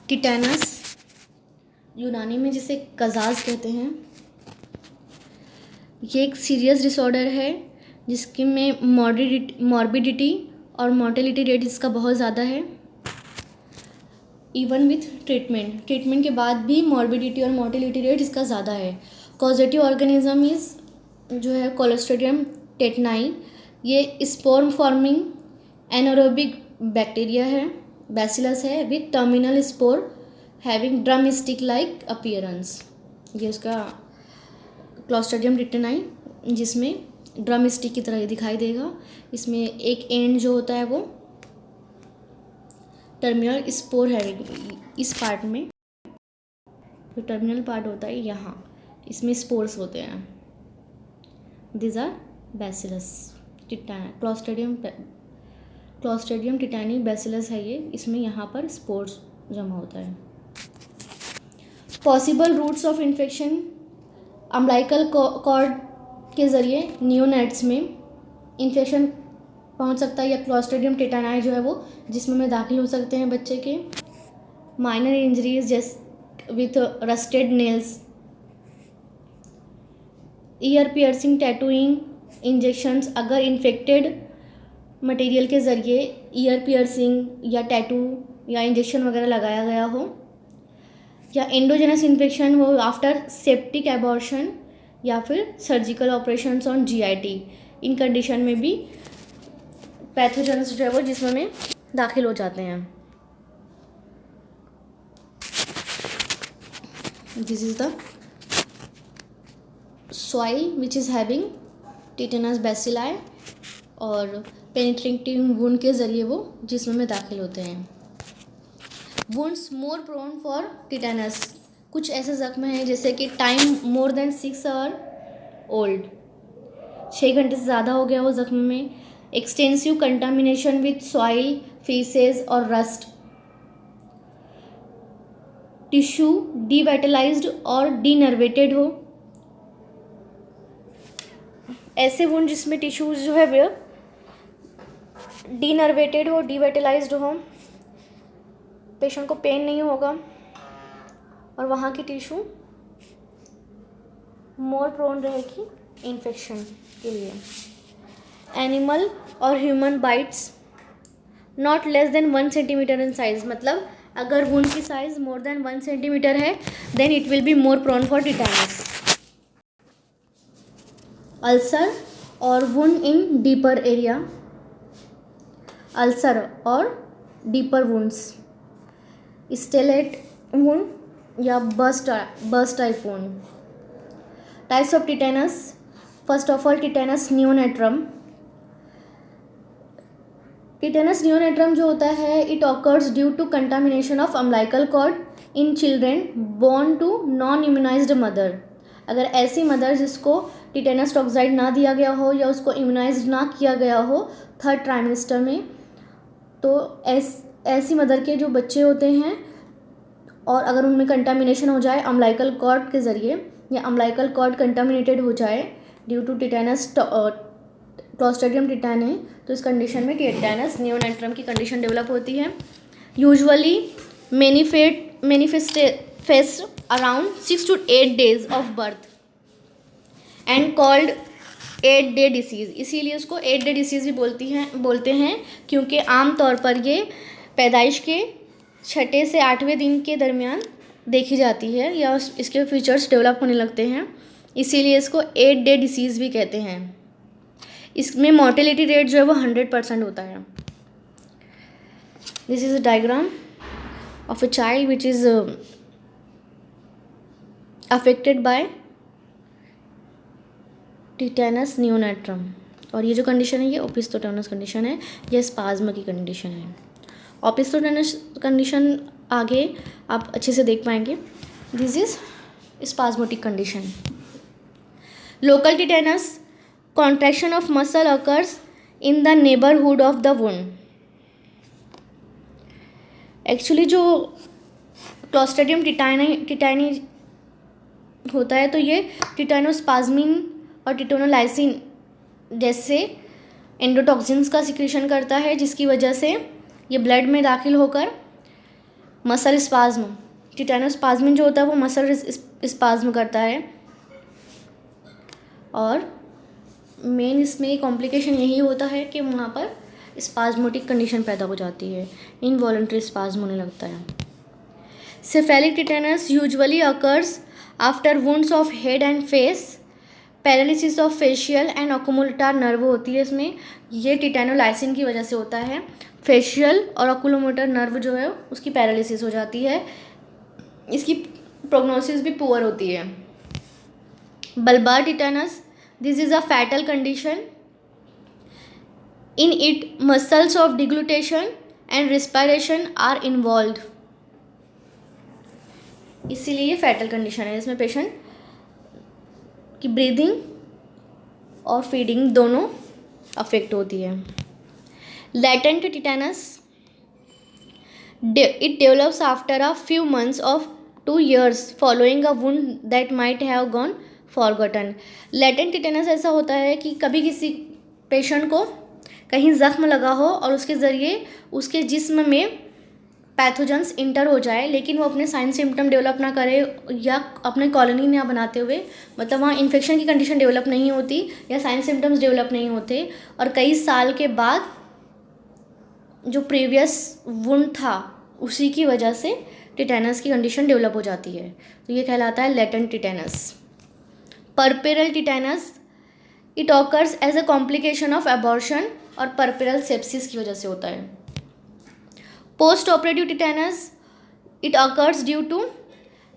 Tetanus, यूनानी में जिसे कजाज कहते हैं, ये एक सीरियस डिसऑर्डर है जिसके में मॉर्बिडिटी और मोर्टेलिटी रेट इसका बहुत ज़्यादा है। इवन विथ ट्रीटमेंट के बाद भी मॉर्बिडिटी और मोर्टेलिटी रेट इसका ज़्यादा है। कॉजेटिव ऑर्गेनिज्म इज़ जो है क्लोस्ट्रीडियम टेटनाई, ये स्पोर्म फॉर्मिंग एनारोबिक बैक्टीरिया है, बैसिलस है with terminal spore having drum stick like appearance. ये उसका क्लोस्ट्रीडियम टेटनाई जिसमें ड्रम स्टिक की तरह दिखाई देगा। इसमें एक एंड जो होता है वो टर्मिनल स्पोर है, इस पार्ट में जो टर्मिनल पार्ट होता है यहाँ, इसमें स्पोर्स होते हैं। This are bacillus clostridium tetani bacillus है ये, इसमें यहाँ पर स्पोर्स जमा होता है। Possible routes of infection, umbilical cord के ज़रिए नियोनेट्स में इन्फेक्शन पहुंच सकता है, या क्लोस्ट्रीडियम टेटानी जो है वो जिसमें में दाखिल हो सकते हैं बच्चे के। माइनर इंजरीज जैसे with rusted nails, ear piercing, tattooing, injections, अगर इन्फेक्टेड मटेरियल के ज़रिए ईयर पियर्सिंग या टैटू या इंजेक्शन वगैरह लगाया गया हो, या एंडोजेनस इन्फेक्शन हो आफ्टर सेप्टिक एबॉर्शन, या फिर surgical operations on GIT, in condition में भी पैथोजेंस जो है वो जिस्म में दाखिल हो जाते हैं। This is the soil which is having tetanus bacilli, और पेनिट्रेटिंग वुंड के ज़रिए वो जिस्म में दाखिल होते हैं। Wounds more prone for tetanus, कुछ ऐसे जख्म हैं जैसे कि time more than 6 hour old, 6 घंटे से ज़्यादा हो गया वो जख्म में। Extensive contamination with soil, faeces और रस्ट, टिश्यू डीवाइटलाइज्ड और डीनर्वेटेड हो, ऐसे वुंड जिसमें टिश्यूज जो है वो डीनर्वेटेड हो, डीवाइटलाइज्ड हो, पेशेंट को पेन नहीं होगा और वहाँ की टिश्यू मोर प्रोन रहेगी इन्फेक्शन के लिए। एनिमल और human bites not less than 1 centimeter in size, मतलब अगर वुंड की साइज मोर देन 1 सेंटीमीटर है then it will be more prone for tetanus. Ulcer और wound in deeper area, ulcer और डीपर वुंड्स, स्टेलेट वुंड या burst type wound. Types of tetanus, first of all tetanus neonatorum. Tetanus neonatorum जो होता है it occurs due to contamination of umbilical cord in children born to non immunised mother. अगर ऐसी mother जिसको tetanus toxoid ना दिया गया हो या उसको इम्यूनाइज्ड ना किया गया हो 3rd ट्राइमेस्टर में, तो ऐसी मदर के जो बच्चे होते हैं और अगर उनमें कंटामिनेशन हो जाए अम्बिलिकल कॉर्ड के ज़रिए, या अम्बिलिकल कॉर्ड कंटामिनेटेड हो जाए due to tetanus clostridium tetani, तो इस कंडीशन में टिटेनस नियोनेट्रम की कंडीशन डेवलप होती है। Usually manifest around 6 to 8 days of birth and called 8-day disease, इसीलिए उसको 8-day डिसीज़ भी बोलते हैं क्योंकि आमतौर पर ये पैदाइश के 6 से 8वें दिन के दरमियान देखी जाती है या इसके फीचर्स डेवलप होने लगते हैं, इसीलिए इसको 8-day डिसीज़ भी कहते हैं। इसमें मोर्टेलिटी रेट जो है वो 100% होता है। This is a diagram of a child which is affected by tetanus neonatorum, और ये जो कंडीशन है ये ओपिस्टोटेनस कंडीशन है, ये स्पाज्म की कंडीशन है। ओपिस्टोटेनस कंडीशन आगे आप अच्छे से देख पाएंगे। This is spasmodic condition. Local tetanus, contraction of muscle occurs in the neighbourhood of the wound. Actually जो क्लोस्ट्रीडियम टिटानी होता है तो ये टिटेनोस्पाज्मिन और टिटेनोलाइसिन जैसे एंडोटॉक्सिन्स का सिक्रीशन करता है, जिसकी वजह से ये ब्लड में दाखिल होकर मसल स्पाज्म, टिटेनोस्पाज्मिन जो होता है वो मसल स्पाज्म करता है, और मेन इसमें कॉम्प्लिकेशन यही होता है कि वहाँ पर स्पाज्मोटिक कंडीशन पैदा हो जाती है, इनवॉलंटरी स्पाज्म होने लगता है। Cephalic tetanus usually occurs after wounds of head and face, paralysis of facial and oculomotor nerve होती है इसमें, ये टिटेनोलाइसिन की वजह से होता है। फेशियल और ऑक्यूमुलेटर नर्व जो है उसकी पैरालिसिस हो जाती है, इसकी प्रोग्नोसिस भी पुअर होती है। Bulbar tetanus, this is a fatal condition, in it muscles of deglutition and respiration are involve, इसीलिए ये फैटल कंडीशन है। इसमें पेशेंट की ब्रीदिंग और फीडिंग दोनों अफेक्ट होती है। Latent tetanus, it develops after a few months of 2 years following a wound that might have gone forgotten. Latent tetanus ऐसा होता है कि कभी किसी पेशेंट को कहीं ज़ख्म लगा हो और उसके ज़रिए उसके जिस्म में पैथोजेंस इंटर हो जाए, लेकिन वो अपने साइन सिम्टम डेवलप ना करे या अपने कॉलोनी ना बनाते हुए, मतलब वहाँ इन्फेक्शन की कंडीशन डेवलप नहीं होती या साइन सिम्टम्स डेवलप नहीं होते, और कई साल के बाद जो प्रीवियस वुंड था उसी की वजह से टिटेनस की कंडीशन डेवलप हो जाती है, तो ये कहलाता है latent tetanus. Puerperal tetanus, it occurs as a complication of abortion और परपेरल सेप्सिस की वजह से होता है। Post operative tetanus, it occurs due to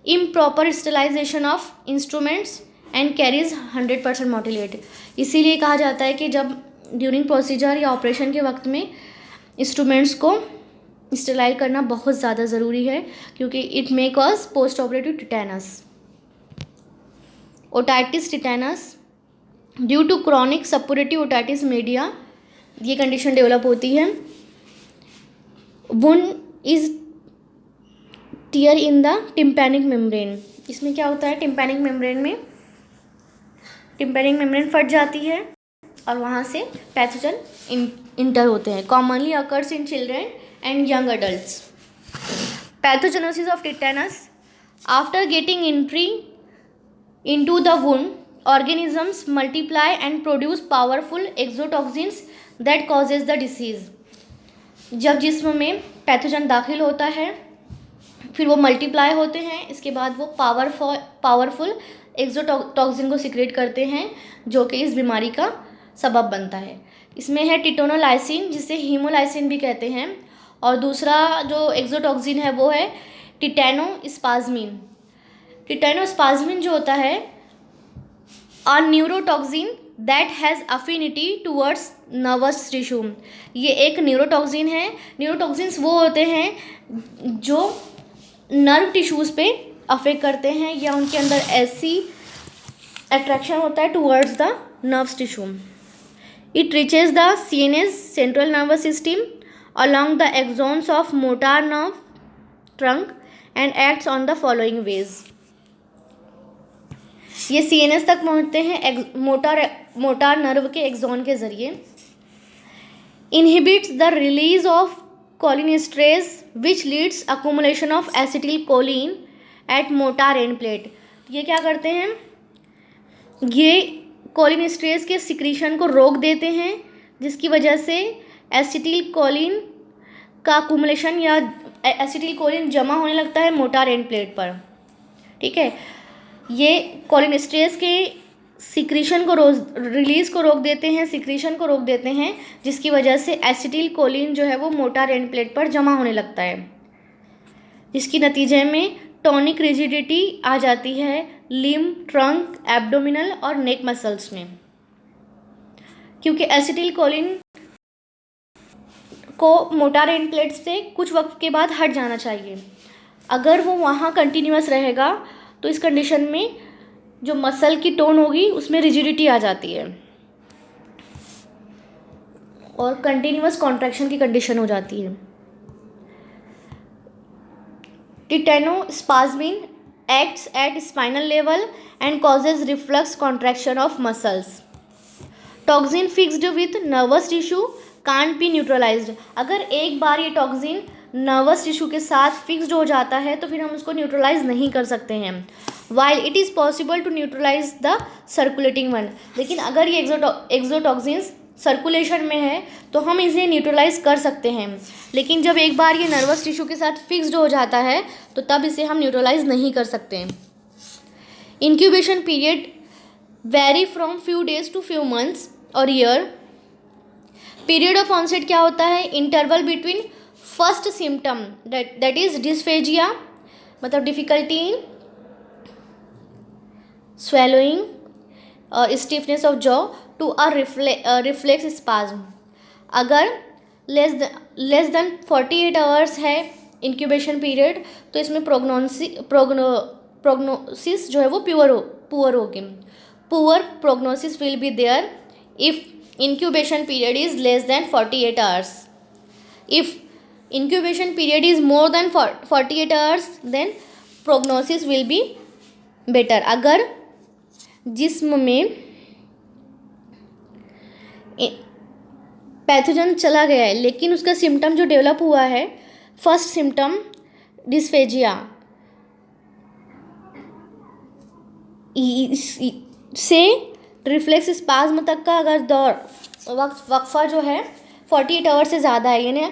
improper sterilization of instruments and carries 100% mortality, इसीलिए कहा जाता है कि जब ड्यूरिंग प्रोसीजर या ऑपरेशन के वक्त में इंस्ट्रूमेंट्स को स्टेलाइज करना बहुत ज़्यादा ज़रूरी है, क्योंकि it may cause post operative tetanus. Otitis tetanus, due to chronic suppurative otitis media, ये कंडीशन डेवलप होती है। Wound is tear in the tympanic membrane, इसमें क्या होता है, टिम्पैनिक मेम्ब्रेन फट जाती है और वहाँ से पैथोजन इंटर होते हैं। Commonly occurs in children and young adults. Pathogenesis of tetanus, after getting entry into the wound, organisms multiply and produce powerful exotoxins that causes the disease. जब जिस्म में पैथोजन दाखिल होता है फिर वो मल्टीप्लाई होते हैं, इसके बाद वो पावरफुल एक्सोटॉक्सिन को सिक्रेट करते हैं जो कि इस बीमारी का सबब बनता है। इसमें है टिटेनोलाइसिन, जिसे हीमोलाइसिन भी कहते हैं, और दूसरा जो एक्सोटॉक्सिन है वो है टिटेनोस्पाज्मिन। टिटेनोस्पाज्मिन जो होता है a neurotoxin that has affinity towards nervous tissue, ये एक न्यूरोटॉक्सिन है। न्यूरोटॉक्सिन्स वो होते हैं जो नर्व टिश्यूज़ पे अफेक्ट करते हैं या उनके अंदर ऐसी अट्रैक्शन होता है towards the nerves tissue. It reaches the CNS central nervous system along the axons of motor nerve trunk and acts on the following ways. ये सीएनएस तक पहुँचते हैं मोटार नर्व के एक्सॉन के जरिए। Inhibits the release of cholinesterase which leads accumulation of acetyl choline at motor end plate. ये क्या करते हैं, ये कोलिनेस्ट्रेज के सिक्रीशन को रोक देते हैं, जिसकी वजह से एसिटिल कोलिन का अकोमुलेशन या एसिटिल कोलिन जमा होने लगता है मोटार एंड प्लेट पर। ठीक है, ये कोलिनेस्ट्रेज के सिक्रीशन को रिलीज़ को रोक देते हैं, सिक्रीशन को रोक देते हैं, जिसकी वजह से एसिटिल कोलिन जो है वो मोटार एंड प्लेट पर जमा होने लगता है, जिसकी नतीजे में टॉनिक रिजिडिटी आ जाती है लिम्ब, ट्रंक, एब्डोमिनल और नेक मसल्स में, क्योंकि एसिटिल कोलिन को मोटार एंड प्लेट से कुछ वक्त के बाद हट जाना चाहिए। अगर वो वहाँ कंटिन्यूअस रहेगा तो इस कंडीशन में जो मसल की टोन होगी उसमें रिजिडिटी आ जाती है और कंटिन्यूअस कॉन्ट्रैक्शन की कंडीशन हो जाती है। टिटेनोस्पाज्मिन acts at spinal level and causes reflex contraction of muscles. Toxin fixed with nervous tissue can't be neutralised. अगर एक बार ये टॉक्सिन नर्वस टिश्यू के साथ फिक्स्ड हो जाता है तो फिर हम उसको न्यूट्रलाइज नहीं कर सकते हैं। While it is possible to neutralise the circulating one, लेकिन अगर ये एक्सोटॉक्सिन्स सर्कुलेशन में है तो हम इसे न्यूट्रलाइज कर सकते हैं, लेकिन जब एक बार ये नर्वस टिश्यू के साथ फिक्स्ड हो जाता है तो तब इसे हम न्यूट्रलाइज नहीं कर सकते। Incubation period very from few days to few months और ईयर। पीरियड ऑफ ऑनसेट क्या होता है? Interval between first symptom that is dysphagia, मतलब difficulty in swallowing, stiffness of jaw to a reflex spasm। अगर less than 48 hours है incubation period तो इसमें prognosis जो है वो पुअर होगी। Poor prognosis will be there if incubation period is less than 48 hours. If incubation period is more than 48 hours then prognosis will be better. अगर जिस्म में पैथोजन चला गया है लेकिन उसका सिम्टम जो डेवलप हुआ है, फर्स्ट सिम्टम डिस्फेजिया से रिफ्लेक्स स्पाज्म तक का अगर वक्फा जो है 48 आवर से ज़्यादा है, यानी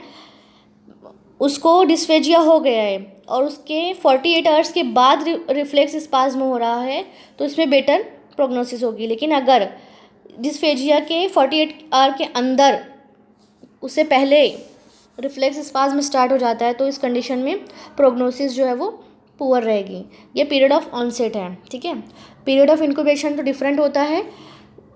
उसको डिस्फेजिया हो गया है और उसके 48 आवर्स के बाद रिफ्लेक्स स्पाज्म हो रहा है तो इसमें बेटर प्रोग्नोसिस होगी। लेकिन अगर डिस्फेजिया के 48 आवर के अंदर उससे पहले रिफ्लेक्स स्पाज्म स्टार्ट हो जाता है तो इस कंडीशन में प्रोग्नोसिस जो है वो पुअर रहेगी। ये पीरियड ऑफ ऑनसेट है, ठीक है। पीरियड ऑफ इंक्यूबेशन तो डिफरेंट होता है,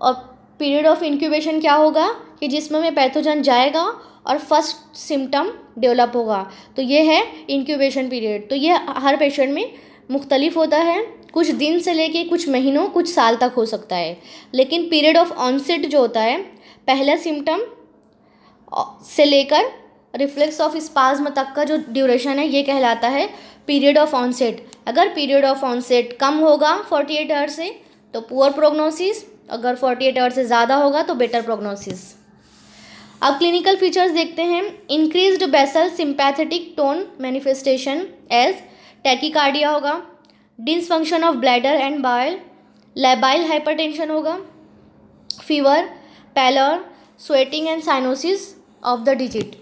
और पीरियड ऑफ इंक्यूबेशन क्या होगा कि जिसमें में पैथोजन जाएगा और फर्स्ट सिम्टम डेवलप होगा, तो ये है इंक्यूबेशन पीरियड। तो ये हर पेशेंट में मुख्तलिफ होता है, कुछ दिन से लेके कुछ महीनों कुछ साल तक हो सकता है। लेकिन पीरियड ऑफ ऑनसेट जो होता है, पहला सिम्टम से लेकर रिफ्लेक्स ऑफ स्पाज्म तक का जो ड्यूरेशन है ये कहलाता है पीरियड ऑफ ऑनसेट। अगर पीरियड ऑफ ऑनसेट कम होगा 48 आवर से तो पुअर प्रोग्नोसिस, अगर 48 आवर से ज़्यादा होगा तो बेटर प्रोग्नोसिस। अब क्लिनिकल फीचर्स देखते हैं। Increased basal sympathetic tone manifestation as tachycardia होगा, dysfunction of bladder and bowel, labile hypertension होगा, fever, pallor, sweating and cyanosis of the digit.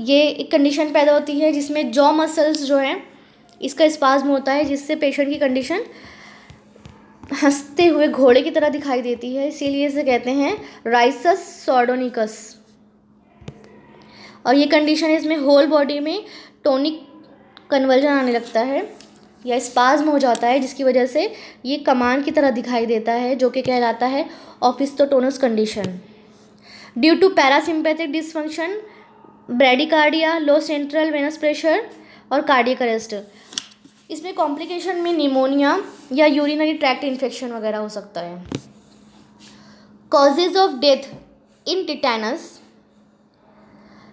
ये एक कंडीशन पैदा होती है जिसमें जॉ मसल्स जो हैं इसका स्पाज्म होता है, जिससे पेशेंट की कंडीशन हंसते हुए घोड़े की तरह दिखाई देती है, इसीलिए इसे कहते हैं राइसस सॉर्डोनिकस। और ये कंडीशन इसमें होल बॉडी में टोनिक कन्वर्जन आने लगता है या स्पाज्म हो जाता है, जिसकी वजह से ये कमान की तरह दिखाई देता है, जो कि कहलाता है opisthotonus condition. Due to parasympathetic dysfunction, bradycardia, low central venous pressure और कार्डियक अरेस्ट। इसमें कॉम्प्लिकेशन में निमोनिया या यूरिनरी ट्रैक्ट इन्फेक्शन वगैरह हो सकता है। Causes of death in tetanus,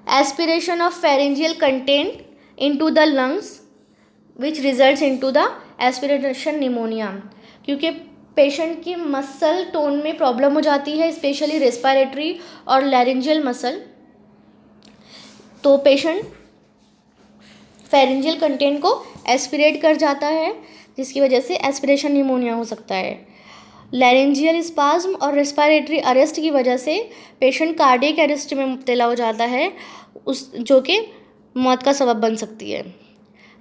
aspiration of pharyngeal content into the lungs which results into the aspiration pneumonia. क्योंकि patient की मसल टोन में प्रॉब्लम हो जाती है, स्पेशली रेस्पिरेटरी और लैरिंजियल मसल, तो पेशेंट फेरेंजियल कंटेंट को एस्पिरेट कर जाता है, जिसकी वजह से एस्पिरेशन निमोनिया हो सकता है। लैरिंजियल स्पाज्म और रेस्पिरेटरी अरेस्ट की वजह से पेशेंट कार्डियक अरेस्ट में मुब्तला हो जाता है, उस जो कि मौत का सबब बन सकती है।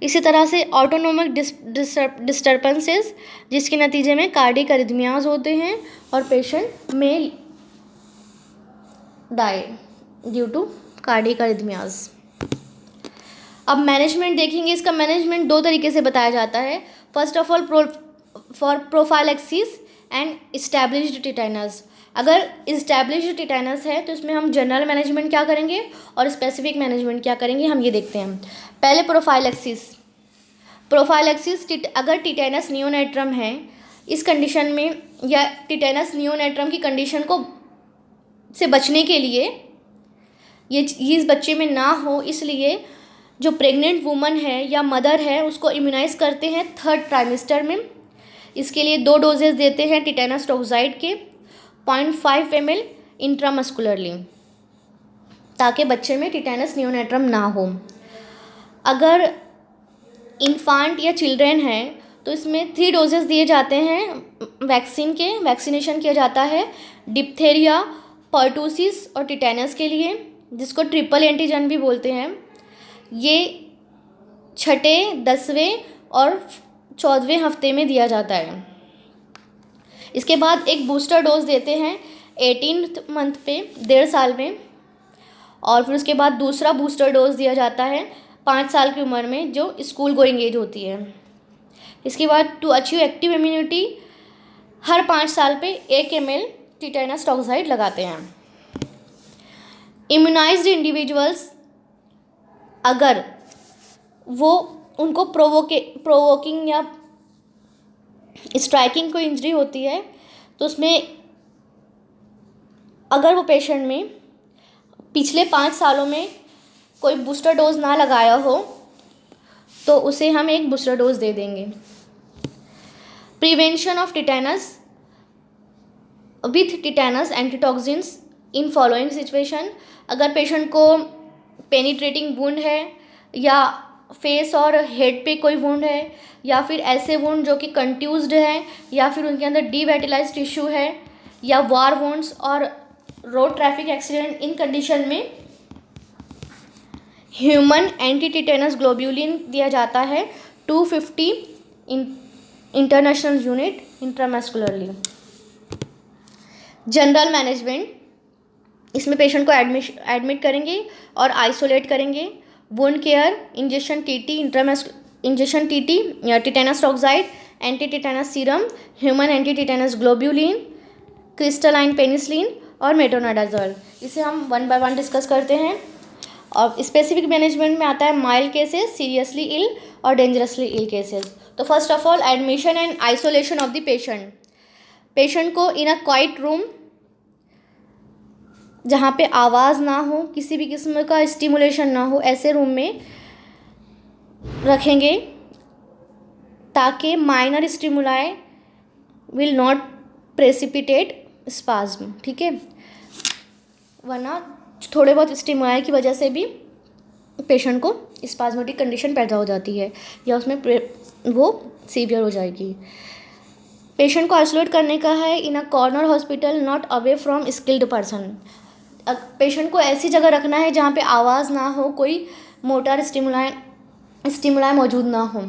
इसी तरह से ऑटोनोमिक डिस्टर्बेंसेस, जिसके नतीजे में कार्डियक अरिथमियाज होते हैं और पेशेंट में die due to cardiac arrhythmias. अब मैनेजमेंट देखेंगे। इसका मैनेजमेंट दो तरीके से बताया जाता है। First of all for prophylaxis and established tetanus. अगर इस्टेब्लिश्ड टिटैनस है तो इसमें हम जनरल मैनेजमेंट क्या करेंगे और स्पेसिफिक मैनेजमेंट क्या करेंगे, हम ये देखते हैं। पहले प्रोफाइलैक्सिस अगर टिटैनस नियोनेट्रम है, इस कंडीशन में या टिटैनस नियोनेट्रम की कंडीशन को से बचने के लिए, ये इस बच्चे में ना हो, इसलिए जो प्रेग्नेंट वुमन है या मदर है उसको इम्यूनाइज़ करते हैं 3rd ट्राइमेस्टर में। इसके लिए 2 डोजेस देते हैं टिटैनस टॉक्साइड के 0.5 ml इंट्रामस्कुलरली, ताकि बच्चे में टिटैनस नियोनेट्रम ना हो। अगर इन्फांट या चिल्ड्रेन है तो इसमें 3 डोजेस दिए जाते हैं वैक्सीनेशन किया जाता है डिप्थेरिया, पर्टूसिस और टिटेनस के लिए, जिसको ट्रिपल एंटीजन भी बोलते हैं। ये छठे, 10वें और 14वें हफ्ते में दिया जाता है। इसके बाद एक बूस्टर डोज देते हैं 18th मंथ पे, 1.5 साल में, और फिर उसके बाद दूसरा बूस्टर डोज दिया जाता है 5 साल की उम्र में, जो स्कूल गोइंग एज होती है। इसके बाद टू अचीव एक्टिव इम्यूनिटी हर 5 साल पे 1 ml टिटेनस टॉक्साइड लगाते हैं। इम्यूनाइज्ड इंडिविजुअल्स, अगर वो उनको प्रोवोकिंग या स्ट्राइकिंग कोई इंजरी होती है तो उसमें अगर वो पेशेंट में पिछले 5 सालों में कोई बूस्टर डोज ना लगाया हो तो उसे हम एक बूस्टर डोज दे देंगे। Prevention of tetanus with tetanus antitoxins in following situation, अगर पेशेंट को पेनिट्रेटिंग वुंड है या फेस और हेड पे कोई वुंड है या फिर ऐसे वुंड जो कि कंट्यूज्ड है या फिर उनके अंदर डीवेटिलाइज्ड टिश्यू है या वार वुंड्स और रोड ट्रैफिक एक्सीडेंट, इन कंडीशन में ह्यूमन एंटी टिटेनस ग्लोब्यूलिन दिया जाता है 250 international unit intramuscularly. General management, इसमें पेशेंट को एडमिट करेंगे और आइसोलेट करेंगे। वुंड केयर, इंजेक्शन टीटी या tetanus toxoid, anti tetanus serum, human anti tetanus globulin, crystalline penicillin और मेट्रोनिडाजोल। इसे हम 1 by 1 डिस्कस करते हैं। और स्पेसिफिक मैनेजमेंट में आता है माइल्ड केसेस, सीरियसली इल और डेंजरसली इल केसेस। तो first of all admission and isolation of the patient को इन अ क्वाइट रूम, जहाँ पे आवाज़ ना हो, किसी भी किस्म का स्टिमुलेशन ना हो, ऐसे रूम में रखेंगे ताकि minor stimuli will not precipitate spasm, ठीक है, वरना थोड़े बहुत स्टिमुलाई की वजह से भी पेशेंट को स्पाज्मेटिक कंडीशन पैदा हो जाती है या उसमें वो सीवियर हो जाएगी। पेशेंट को आइसोलेट करने का है in a corner hospital not away from skilled person. Patient को ऐसी जगह रखना है जहाँ पे आवाज़ ना हो, कोई मोटर स्टिमुलाई मौजूद ना हो,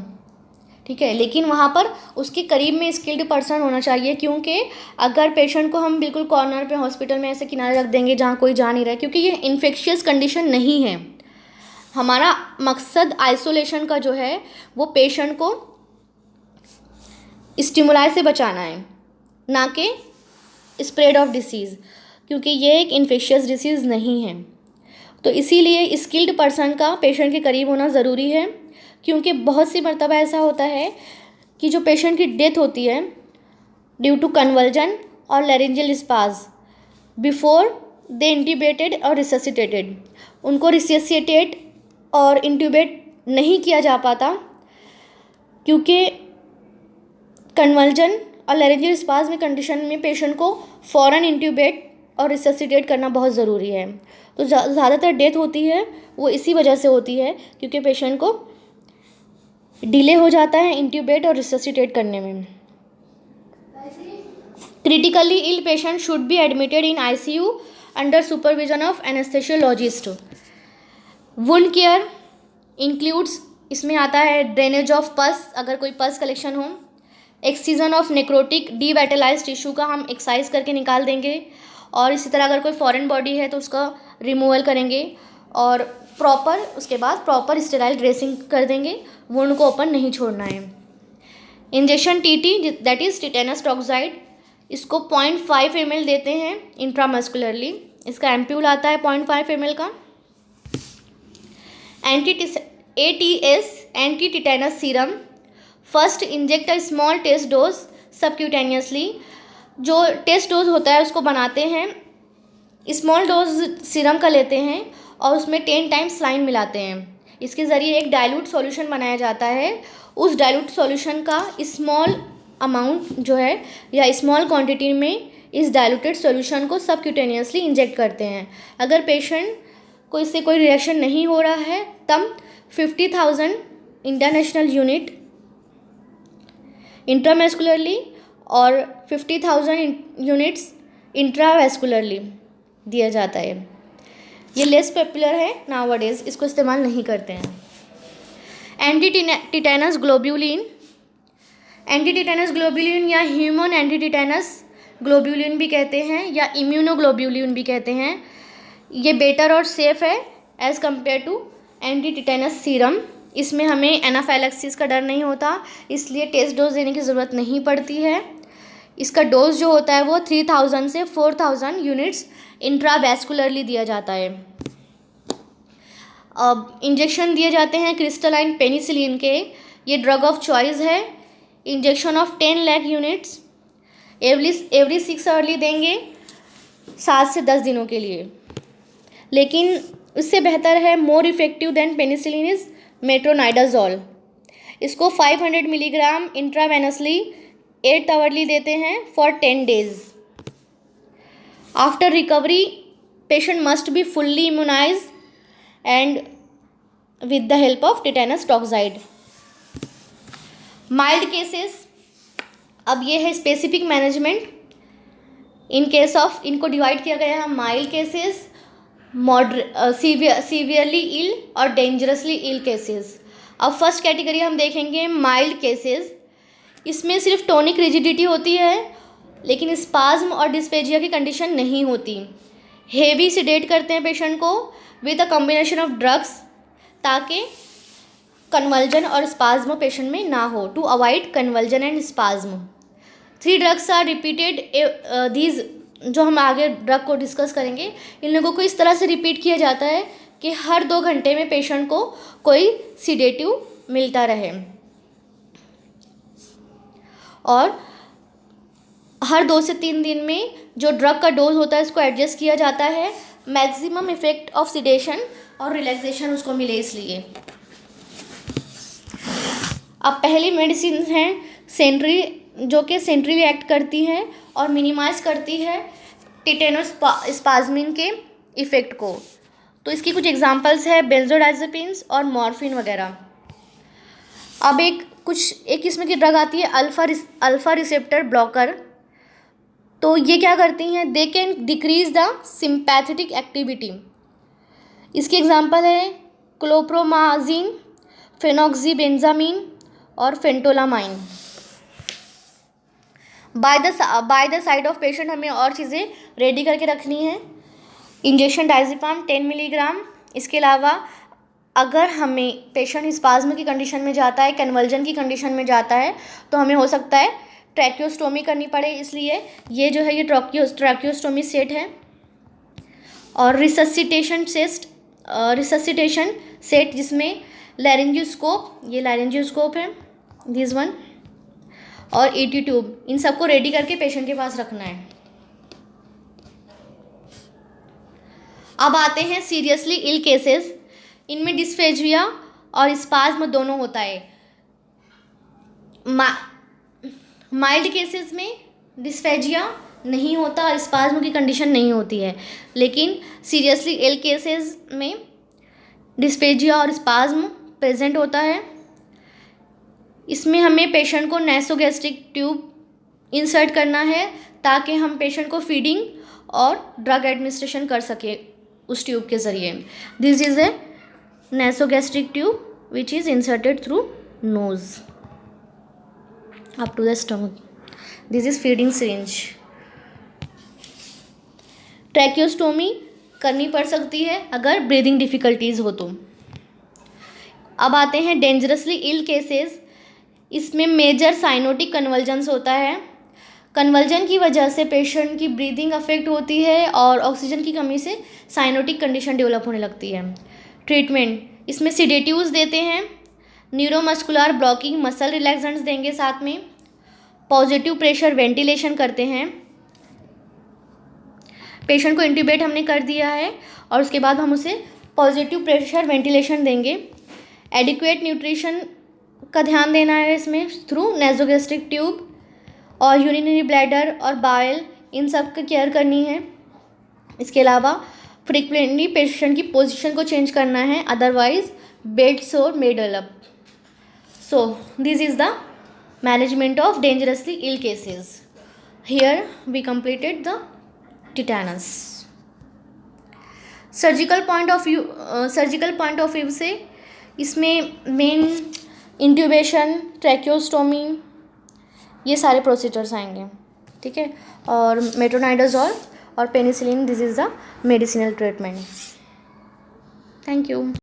ठीक है, लेकिन वहाँ पर उसके करीब में स्किल्ड पर्सन होना चाहिए, क्योंकि अगर पेशेंट को हम बिल्कुल कॉर्नर पे हॉस्पिटल में ऐसे किनारे रख देंगे जहाँ कोई जा नहीं रहा है, क्योंकि ये इन्फेक्शियस कंडीशन नहीं है। हमारा मकसद आइसोलेशन का जो है वो पेशेंट को स्टिमुलाई से बचाना है, ना कि स्प्रेड ऑफ डिसीज़, क्योंकि ये एक इन्फेक्शियस डिसीज़ नहीं है। तो इसीलिए स्किल्ड पर्सन का पेशेंट के करीब होना ज़रूरी है, क्योंकि बहुत सी मरतबा ऐसा होता है कि जो पेशेंट की डेथ होती है ड्यू टू कन्वर्जन और लैरिंजियल स्पाज बिफोर दे इंट्यूबेटेड और रिससिटेटेड, उनको रिससिटेट और इंट्यूबेट नहीं किया जा पाता, क्योंकि कन्वर्जन और लैरिंजियल स्पाज में कंडीशन में पेशेंट को फ़ौरन इंट्यूबेट और रिससिटेट करना बहुत ज़रूरी है। तो ज़्यादातर डेथ होती है वो इसी वजह से होती है, क्योंकि पेशेंट को डिले हो जाता है इंट्यूबेट और रिससिटेट करने में। Critically ill patient should be admitted in ICU under supervision of anaesthesiologist. Wound care includes, इसमें आता है ड्रेनेज ऑफ पस, अगर कोई पस कलेक्शन हो, एक्सीजन ऑफ नेक्रोटिक डीवेटिलाइज्ड टिश्यू का हम एक्साइज करके निकाल देंगे, और इसी तरह अगर कोई फॉरेन बॉडी है तो उसका रिमूवल करेंगे, और उसके बाद प्रॉपर स्टेराइल ड्रेसिंग कर देंगे, वुंड को ओपन नहीं छोड़ना है। Injection TT that is tetanus toxoid, इसको 0.5 ml देते हैं इंट्रामस्कुलरली, इसका एम्प्यूल आता है 0.5 ml का। ATS anti tetanus serum, first inject a small test dose subcutaneously, जो टेस्ट डोज होता है उसको बनाते हैं, स्मॉल डोज सीरम का लेते हैं और उसमें 10 टाइम्स सलाइन मिलाते हैं, इसके ज़रिए एक डाइल्यूट सॉल्यूशन बनाया जाता है। उस डाइल्यूट सॉल्यूशन का स्मॉल अमाउंट जो है या स्मॉल क्वांटिटी में इस डाइल्यूटेड सॉल्यूशन को सबक्यूटेनियसली इंजेक्ट करते हैं। अगर पेशेंट को इससे कोई रिएक्शन नहीं हो रहा है तब 50,000 इंटरनेशनल यूनिट इंट्रामस्कुलरली और 50,000 यूनिट्स इंट्रावेस्कुलरली दिया जाता है। ये लेस पॉपुलर है नाउअडेज, इसको इस्तेमाल नहीं करते हैं। Anti tetanus globulin, anti tetanus globulin या ह्यूमन एंटी टिटेनस ग्लोब्यूलिन भी कहते हैं या इम्यूनोग्लोब्यूलिन भी कहते हैं। ये बेटर और सेफ़ है as compare to anti tetanus serum. इसमें हमें एनाफाइलैक्सिस का डर नहीं होता, इसलिए टेस्ट डोज देने की ज़रूरत नहीं पड़ती है। इसका डोज जो होता है वो 3000 से 4000 यूनिट्स इंट्रावेस्कुलरली दिया जाता है। अब इंजेक्शन दिए जाते हैं क्रिस्टलाइन पेनिसिलिन के, ये ड्रग ऑफ चॉइस है। Injection of 10 lakh units every 6 hourly देंगे 7 से 10 दिनों के लिए। लेकिन इससे बेहतर है, more effective than penicillin is metronidazole. इसको 500 मिलीग्राम इंट्रावेनसली 8 आवर्ली देते हैं for 10 days. After recovery patient must be fully immunize and with the help of tetanus toxoid. Mild cases, अब ये है specific management. In case of, इनको divide किया गया है माइल्ड केसेस, सीवियरली इल और डेंजरसली इल केसेस। अब first category हम देखेंगे माइल्ड केसेस। इसमें सिर्फ टोनिक रिजिडिटी होती है, लेकिन स्पाज्म और डिस्पेजिया की कंडीशन नहीं होती। हेवी सिडेट करते हैं पेशेंट को with a combination of drugs, ताकि कन्वल्जन और स्पाज्म पेशेंट में ना हो, to avoid convulsion and spasm. 3 drugs are repeated these, जो हम आगे ड्रग को डिस्कस करेंगे। इन लोगों को इस तरह से रिपीट किया जाता है कि हर 2 घंटे में पेशेंट को कोई सीडेटिव मिलता रहे और हर 2 से 3 दिन में जो ड्रग का डोज होता है इसको एडजस्ट किया जाता है, मैक्सिमम इफेक्ट ऑफ सिडेशन और रिलैक्सेशन उसको मिले इसलिए। अब पहली मेडिसिन है सेंट्री, जो कि सेंट्री एक्ट करती है और मिनिमाइज करती है टिटेनस स्पाज्मिन के इफ़ेक्ट को। तो इसकी कुछ एग्जांपल्स है बेंजोडाइजेपिन्स और मॉर्फिन वगैरह। अब एक किस्म की ड्रग आती है अल्फा रिसेप्टर ब्लॉकर। तो ये क्या करती हैं, they can decrease the sympathetic activity. इसकी एग्जांपल है क्लोप्रोमाजिन, फेनोक्सीबेंजामीन और phentolamine. By the side of patient हमें और चीज़ें रेडी करके रखनी है। Injection diazepam 10 milligram. इसके अलावा अगर हमें पेशेंट स्पाज्म की कंडीशन में जाता है, कन्वल्जन की कंडीशन में जाता है, तो हमें हो सकता है ट्रैक्योस्टोमी करनी पड़े, इसलिए ये जो है ये ट्रैक्योस्टोमी सेट है। और रिससिटेशन सेट जिसमें लैरिंजियोस्कोप, ये लैरिंजियोस्कोप है दिस वन, और ईटी ट्यूब, इन सबको रेडी करके पेशेंट के पास रखना है। अब आते हैं सीरियसली इल केसेस। इनमें डिस्फेजिया और स्पाज्म दोनों होता है। माइल्ड केसेस में डिस्फेजिया नहीं होता और स्पाज्म की कंडीशन नहीं होती है, लेकिन सीरियसली इल केसेस में डिस्फेजिया और स्पाज्म प्रेजेंट होता है। इसमें हमें पेशेंट को नैसोगैस्ट्रिक ट्यूब इंसर्ट करना है ताकि हम पेशेंट को फीडिंग और ड्रग एडमिनिस्ट्रेशन कर सके उस ट्यूब के ज़रिए। This is a nasogastric tube which is inserted through nose up to the stomach. This is feeding syringe. Tracheostomy करनी पड़ सकती है अगर ब्रीदिंग डिफ़िकल्टीज़ हो तो। अब आते हैं डेंजरसली इल केसेस। इसमें मेजर साइनोटिक कन्वल्जन्स होता है। कन्वल्जन की वजह से पेशेंट की ब्रीदिंग अफेक्ट होती है और ऑक्सीजन की कमी से साइनोटिक कंडीशन डेवलप होने लगती है। ट्रीटमेंट, इसमें सिडेटिव्स देते हैं, न्यूरोमस्कुलर ब्लॉकिंग मसल रिलैक्सेंट्स देंगे, साथ में पॉजिटिव प्रेशर वेंटिलेशन करते हैं। पेशेंट को इंट्यूबेट हमने कर दिया है और उसके बाद हम उसे पॉजिटिव प्रेशर वेंटिलेशन देंगे। एडिक्वेट न्यूट्रिशन का ध्यान देना है इसमें थ्रू नेजोगैस्ट्रिक ट्यूब, और यूरिनरी ब्लैडर और बाइल, इन सब की केयर करनी है। इसके अलावा फ्रीक्वेंटली पेशेंट की पोजीशन को चेंज करना है, otherwise bed sore may develop. So this is the management of dangerously ill cases. Here we completed the tetanus. Surgical point of view से इसमें मेन इंट्यूबेशन, ट्रैक्योस्टोमी, ये सारे प्रोसीजर्स आएंगे, ठीक है। और मेट्रोनाइडाजोल और penicillin, this is the medicinal treatment. Thank you.